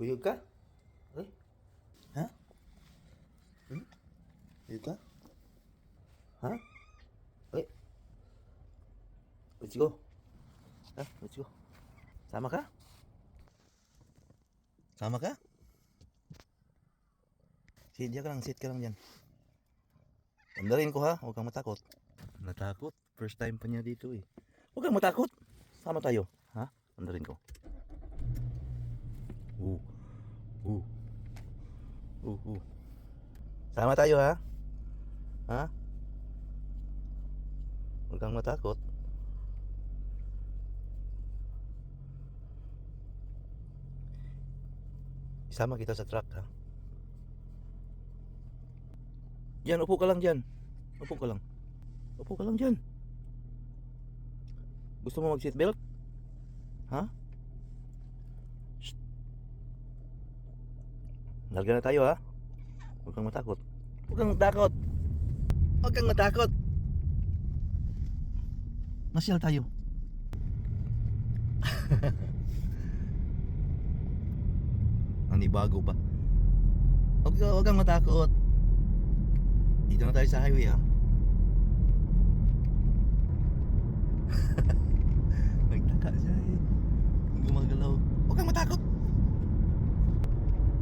Kuyog ka? Ay? Ha? Hmm? Kuyog ka? Ha? Ay? Let's go. Ha? Let's go. Sama ka? Sama ka? Sit ka lang, sit ka lang dyan. Andarin ko ha, huwag kang matakot. Natakot? First time pa niya dito eh. Huwag kang matakot. Sama tayo. Ha? Andarin ko. Uh. Uh. Sama tayo ha? Ha? Huwag kang matakot. Isama kita sa truck ha? Diyan, upo ka lang dyan. Upo ka lang. Upo ka lang dyan. Gusto mo mag seatbelt? Ha? Shh. Larga na tayo ha? Huwag kang matakot. Huwag kang matakot. Huwag kang matakot. Masyal tayo. Bago pa. Huwag kang matakot. Dito na tayo sa highway ha. Nagtaka siya eh. Gumagalaw. Huwag kang matakot.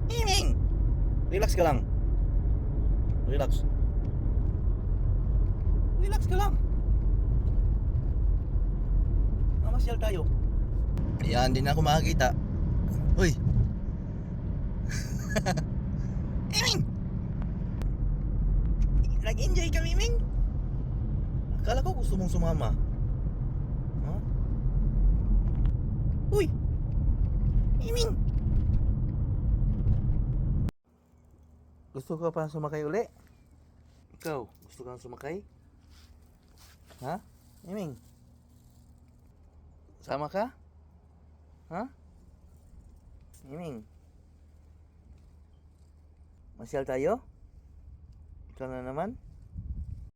Iming! Relax ka lang. Relax. Relax ka lang. Mamasyal tayo. Ayan, din ako makakita. Uy. Iming! Nag-enjoy ka, Miming? Akala ko gusto mong sumama. Huh? Uy! Miming! Gusto ka pa sumakay uli? Ikaw, gusto kang sumakay? Ha? Miming? Sama ka? Ha? Miming? Masyal tayo? Ikaw na naman?